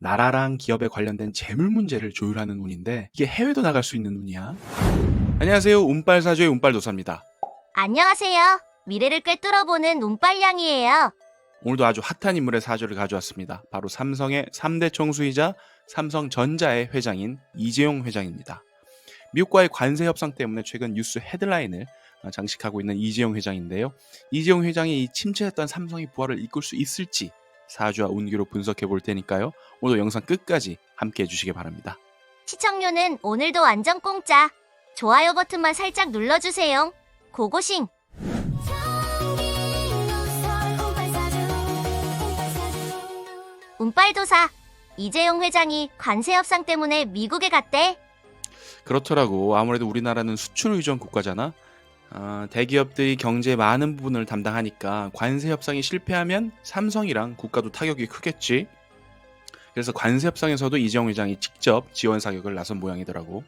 나라랑 기업에 관련된 재물 문제를 조율하는 운인데 이게 해외도 나갈 수 있는 운이야. 안녕하세요. 운빨사주의 운빨도사입니다. 안녕하세요. 미래를 꿰뚫어보는 운빨량이에요. 오늘도 아주 핫한 인물의 사주를 가져왔습니다. 바로 삼성의 3대 총수이자 삼성전자의 회장인 이재용 회장입니다. 미국과의 관세 협상 때문에 최근 뉴스 헤드라인을 장식하고 있는 이재용 회장인데요. 이재용 회장이 이 침체했던 삼성의 부활을 이끌 수 있을지 사주와 운기로 분석해 볼 테니까요. 오늘 영상 끝까지 함께 해주시기 바랍니다. 시청료는 오늘도 완전 공짜. 좋아요 버튼만 살짝 눌러주세요. 고고싱! 운빨도사, 이재용 회장이 관세 협상 때문에 미국에 갔대. 그렇더라고. 아무래도 우리나라는 수출 의존 국가잖아. 대기업들이 경제의 많은 부분을 담당하니까 관세 협상이 실패하면 삼성이랑 국가도 타격이 크겠지. 그래서 관세 협상에서도 이재용 회장이 직접 지원 사격을 나선 모양이더라고.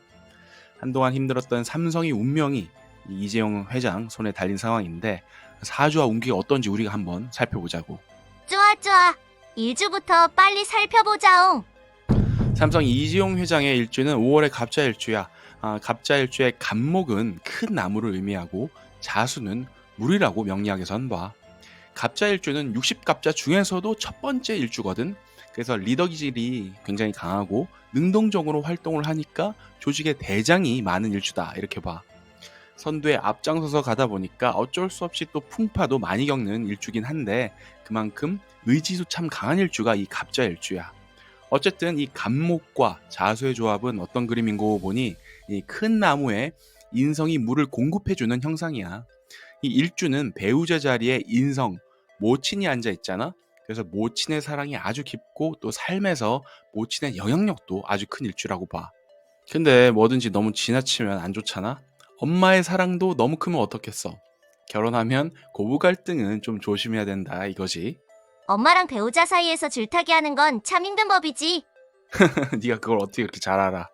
한동안 힘들었던 삼성의 운명이 이 이재용 회장 손에 달린 상황인데 사주와 운기가 어떤지 우리가 한번 살펴보자고. 좋아. 일주부터 빨리 살펴보자옹. 삼성 이재용 회장의 일주는 5월의 갑자일주야. 갑자일주의 갑목은 큰 나무를 의미하고 자수는 물이라고 명리학에선 봐. 갑자일주는 60갑자 중에서도 첫 번째 일주거든. 그래서 리더 기질이 굉장히 강하고 능동적으로 활동을 하니까 조직의 대장이 많은 일주다 이렇게 봐. 선두에 앞장서서 가다 보니까 어쩔 수 없이 또 풍파도 많이 겪는 일주긴 한데 그만큼 의지도 참 강한 일주가 이 갑자일주야. 어쨌든 이 갑목과 자수의 조합은 어떤 그림인고 보니 이 큰 나무에 인성이 물을 공급해주는 형상이야. 이 일주는 배우자 자리에 인성, 모친이 앉아 있잖아. 그래서 모친의 사랑이 아주 깊고 또 삶에서 모친의 영향력도 아주 큰 일주라고 봐. 근데 뭐든지 너무 지나치면 안 좋잖아. 엄마의 사랑도 너무 크면 어떻겠어. 결혼하면 고부 갈등은 좀 조심해야 된다 이거지. 엄마랑 배우자 사이에서 줄타기 하는 건 참 힘든 법이지. 네가 그걸 어떻게 그렇게 잘 알아.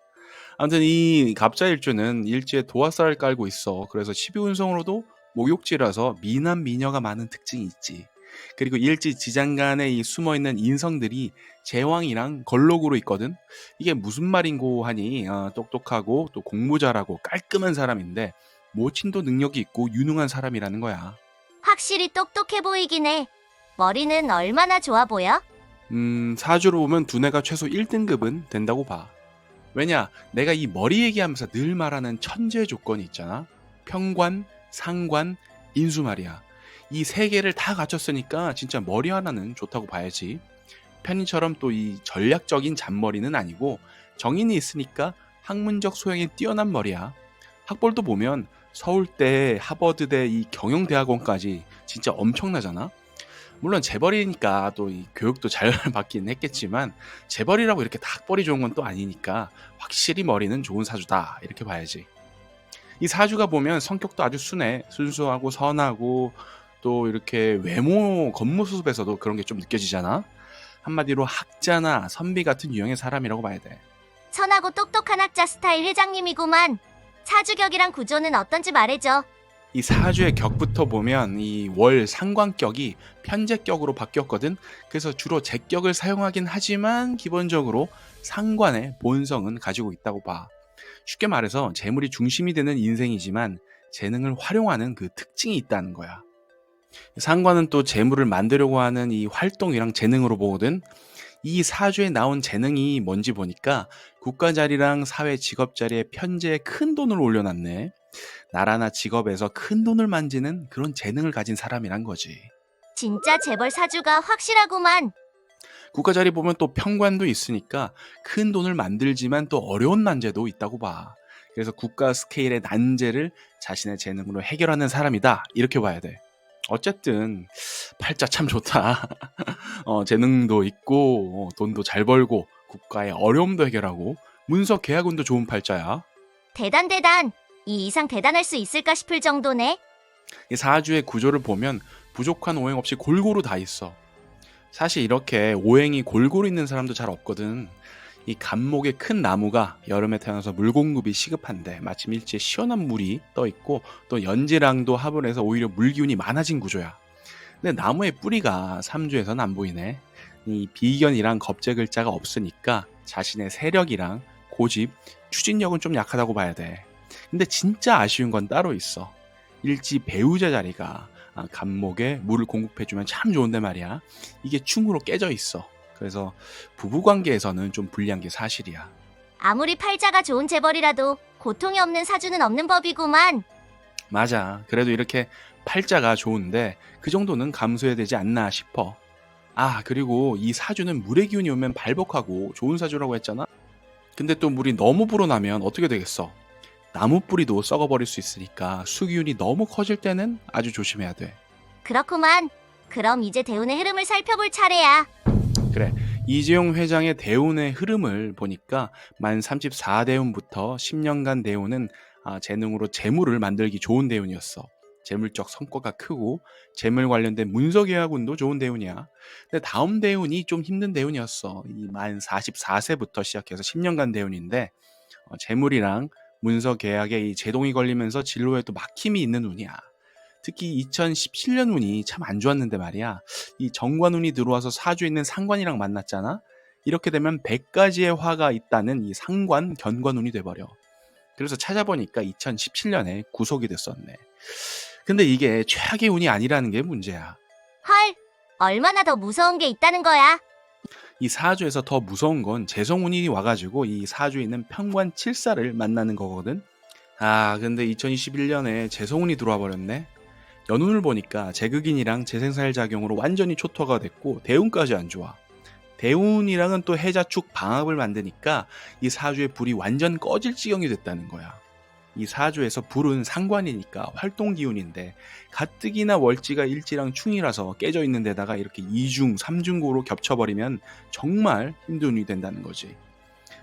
아무튼 이 갑자일주는 일지에 도화살을 깔고 있어. 그래서 12운성으로도 목욕지라서 미남 미녀가 많은 특징이 있지. 그리고 일지 지장간에 이 숨어있는 인성들이 제왕이랑 걸록으로 있거든. 이게 무슨 말인고 하니 똑똑하고 또 공부 잘하고 깔끔한 사람인데 모친도 능력이 있고 유능한 사람이라는 거야. 확실히 똑똑해 보이긴 해. 머리는 얼마나 좋아 보여? 사주로 보면 두뇌가 최소 1등급은 된다고 봐. 왜냐, 내가 이 머리 얘기하면서 늘 말하는 천재 조건이 있잖아. 평관, 상관, 인수 말이야. 이 세 개를 다 갖췄으니까 진짜 머리 하나는 좋다고 봐야지. 편인처럼 또 이 전략적인 잔머리는 아니고 정인이 있으니까 학문적 소양이 뛰어난 머리야. 학벌도 보면 서울대, 하버드대, 이 경영대학원까지 진짜 엄청나잖아. 물론 재벌이니까 또 이 교육도 잘 받긴 했겠지만 재벌이라고 이렇게 다 학벌이 좋은 건 또 아니니까 확실히 머리는 좋은 사주다 이렇게 봐야지. 이 사주가 보면 성격도 아주 순해. 순수하고 선하고 또 이렇게 외모 겉모습에서도 그런 게 좀 느껴지잖아. 한마디로 학자나 선비 같은 유형의 사람이라고 봐야 돼. 선하고 똑똑한 학자 스타일 회장님이구만. 사주격이랑 구조는 어떤지 말해줘. 이 사주의 격부터 보면 이 월 상관격이 편제격으로 바뀌었거든. 그래서 주로 제격을 사용하긴 하지만 기본적으로 상관의 본성은 가지고 있다고 봐. 쉽게 말해서 재물이 중심이 되는 인생이지만 재능을 활용하는 그 특징이 있다는 거야. 상관은 또 재물을 만들려고 하는 이 활동이랑 재능으로 보거든. 이 사주에 나온 재능이 뭔지 보니까 국가 자리랑 사회 직업 자리에 편제에 큰 돈을 올려놨네. 나라나 직업에서 큰 돈을 만지는 그런 재능을 가진 사람이란 거지. 진짜 재벌 사주가 확실하구만. 국가 자리 보면 또 평관도 있으니까 큰 돈을 만들지만 또 어려운 난제도 있다고 봐. 그래서 국가 스케일의 난제를 자신의 재능으로 해결하는 사람이다 이렇게 봐야 돼. 어쨌든 팔자 참 좋다. 재능도 있고 돈도 잘 벌고 국가의 어려움도 해결하고 문서 계약운도 좋은 팔자야. 대단. 이 이상 대단할 수 있을까 싶을 정도네. 이 사주의 구조를 보면 부족한 오행 없이 골고루 다 있어. 사실 이렇게 오행이 골고루 있는 사람도 잘 없거든. 이 갑목의 큰 나무가 여름에 태어나서 물 공급이 시급한데 마침 일지에 시원한 물이 떠 있고 또 연지랑도 합을 해서 오히려 물 기운이 많아진 구조야. 근데 나무의 뿌리가 삼주에선 안 보이네. 이 비견이랑 겁재 글자가 없으니까 자신의 세력이랑 고집, 추진력은 좀 약하다고 봐야 돼. 근데 진짜 아쉬운 건 따로 있어. 일지 배우자 자리가 간목에 물을 공급해주면 참 좋은데 말이야. 이게 충으로 깨져 있어. 그래서 부부관계에서는 좀 불리한 게 사실이야. 아무리 팔자가 좋은 재벌이라도 고통이 없는 사주는 없는 법이구만. 맞아. 그래도 이렇게 팔자가 좋은데 그 정도는 감수해야 되지 않나 싶어. 그리고 이 사주는 물의 기운이 오면 발복하고 좋은 사주라고 했잖아. 근데 또 물이 너무 불어나면 어떻게 되겠어? 나무 뿌리도 썩어버릴 수 있으니까 수기운이 너무 커질 때는 아주 조심해야 돼. 그렇구만. 그럼 이제 대운의 흐름을 살펴볼 차례야. 그래. 이재용 회장의 대운의 흐름을 보니까 만 34대운부터 10년간 대운은 재능으로 재물을 만들기 좋은 대운이었어. 재물적 성과가 크고 재물 관련된 문서 계약운도 좋은 대운이야. 근데 다음 대운이 좀 힘든 대운이었어. 이 만 44세부터 시작해서 10년간 대운인데 재물이랑 문서 계약에 이 제동이 걸리면서 진로에 또 막힘이 있는 운이야. 특히 2017년 운이 참 안 좋았는데 말이야. 이 정관운이 들어와서 사주에 있는 상관이랑 만났잖아. 이렇게 되면 100가지의 화가 있다는 이 상관 견관운이 돼버려. 그래서 찾아보니까 2017년에 구속이 됐었네. 근데 이게 최악의 운이 아니라는 게 문제야. 헐, 얼마나 더 무서운 게 있다는 거야. 이 사주에서 더 무서운 건 재성운이 와가지고 이 사주에 있는 편관 칠사를 만나는 거거든. 근데 2021년에 재성운이 들어와 버렸네. 연운을 보니까 재극인이랑 재생살 작용으로 완전히 초토화가 됐고 대운까지 안 좋아. 대운이랑은 또 해자축 방합을 만드니까 이 사주의 불이 완전 꺼질 지경이 됐다는 거야. 이 사주에서 불은 상관이니까 활동 기운인데 가뜩이나 월지가 일지랑 충이라서 깨져 있는 데다가 이렇게 이중, 삼중고로 겹쳐버리면 정말 힘든 운이 된다는 거지.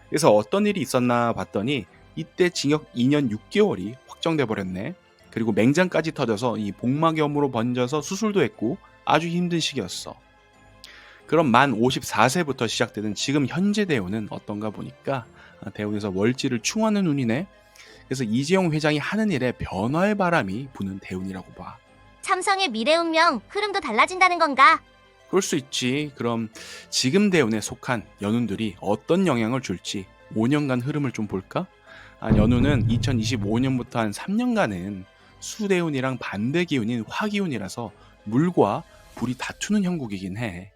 그래서 어떤 일이 있었나 봤더니 이때 징역 2년 6개월이 확정돼 버렸네. 그리고 맹장까지 터져서 이 복막염으로 번져서 수술도 했고 아주 힘든 시기였어. 그럼 만 54세부터 시작되는 지금 현재 대운은 어떤가 보니까 대운에서 월지를 충하는 운이네. 그래서 이재용 회장이 하는 일에 변화의 바람이 부는 대운이라고 봐. 삼성의 미래 운명 흐름도 달라진다는 건가? 그럴 수 있지. 그럼 지금 대운에 속한 연운들이 어떤 영향을 줄지 5년간 흐름을 좀 볼까? 연운은 2025년부터 한 3년간은 수대운이랑 반대 기운인 화기운이라서 물과 불이 다투는 형국이긴 해.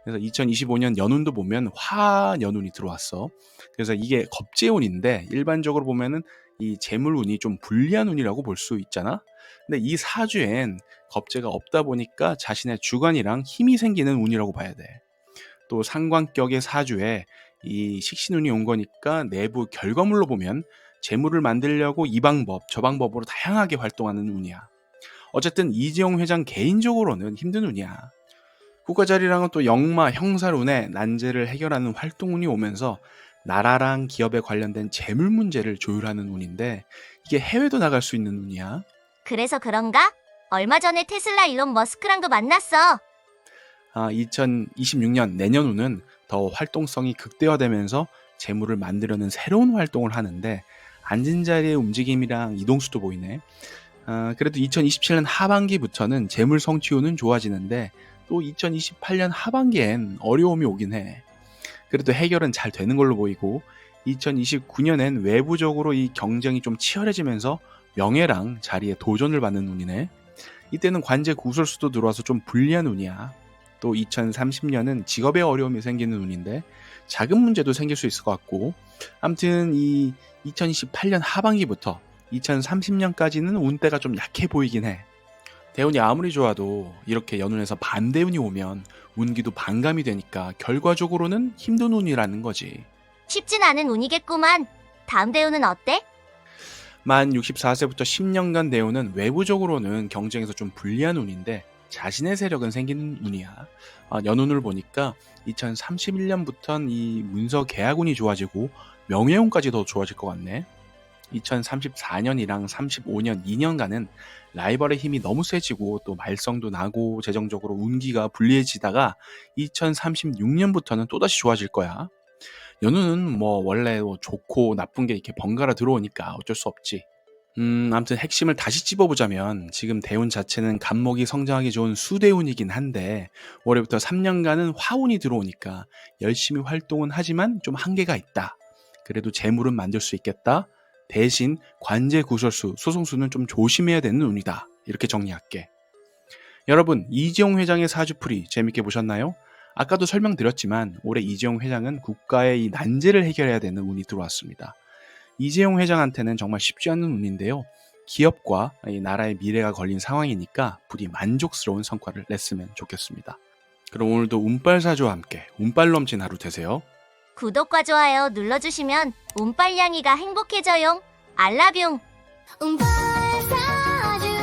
그래서 2025년 연운도 보면 화연운이 들어왔어. 그래서 이게 겁재운인데 일반적으로 보면은 이 재물운이 좀 불리한 운이라고 볼 수 있잖아. 근데 이 사주엔 겁재가 없다 보니까 자신의 주관이랑 힘이 생기는 운이라고 봐야 돼. 또 상관격의 사주에 이 식신운이 온 거니까 내부 결과물로 보면 재물을 만들려고 이 방법 저 방법으로 다양하게 활동하는 운이야. 어쨌든 이재용 회장 개인적으로는 힘든 운이야. 국가자리랑은 또 역마 형살운에 난제를 해결하는 활동운이 오면서 나라랑 기업에 관련된 재물 문제를 조율하는 운인데 이게 해외도 나갈 수 있는 운이야. 그래서 그런가? 얼마 전에 테슬라 일론 머스크랑도 만났어. 2026년 내년운은 더 활동성이 극대화되면서 재물을 만들려는 새로운 활동을 하는데 앉은 자리의 움직임이랑 이동수도 보이네. 그래도 2027년 하반기부터는 재물 성취운은 좋아지는데 또 2028년 하반기엔 어려움이 오긴 해. 그래도 해결은 잘 되는 걸로 보이고 2029년엔 외부적으로 이 경쟁이 좀 치열해지면서 명예랑 자리에 도전을 받는 운이네. 이때는 관제 구설수도 들어와서 좀 불리한 운이야. 또 2030년은 직업에 어려움이 생기는 운인데 자금 문제도 생길 수 있을 것 같고 아무튼 이 2028년 하반기부터 2030년까지는 운대가 좀 약해 보이긴 해. 대운이 아무리 좋아도 이렇게 연운에서 반대운이 오면 운기도 반감이 되니까 결과적으로는 힘든 운이라는 거지. 쉽진 않은 운이겠구만. 다음 대운은 어때? 만 64세부터 10년간 대운은 외부적으로는 경쟁에서 좀 불리한 운인데 자신의 세력은 생기는 운이야. 연운을 보니까 2031년부터는 이 문서 계약운이 좋아지고 명예운까지 더 좋아질 것 같네. 2034년이랑 35년 2년간은 라이벌의 힘이 너무 세지고 또 말썽도 나고 재정적으로 운기가 불리해지다가 2036년부터는 또다시 좋아질 거야. 연운은 뭐 원래 좋고 나쁜 게 이렇게 번갈아 들어오니까 어쩔 수 없지. 아무튼 핵심을 다시 찝어보자면 지금 대운 자체는 간목이 성장하기 좋은 수대운이긴 한데 올해부터 3년간은 화운이 들어오니까 열심히 활동은 하지만 좀 한계가 있다. 그래도 재물은 만들 수 있겠다. 대신 관제 구설수, 소송수는 좀 조심해야 되는 운이다. 이렇게 정리할게. 여러분, 이재용 회장의 사주풀이 재밌게 보셨나요? 아까도 설명드렸지만 올해 이재용 회장은 국가의 이 난제를 해결해야 되는 운이 들어왔습니다. 이재용 회장한테는 정말 쉽지 않은 운인데요. 기업과 이 나라의 미래가 걸린 상황이니까 부디 만족스러운 성과를 냈으면 좋겠습니다. 그럼 오늘도 운빨사주와 함께 운빨 넘친 하루 되세요. 구독과 좋아요 눌러주시면 운빨냥이가 행복해져요. 알라뷰. 운빨 사주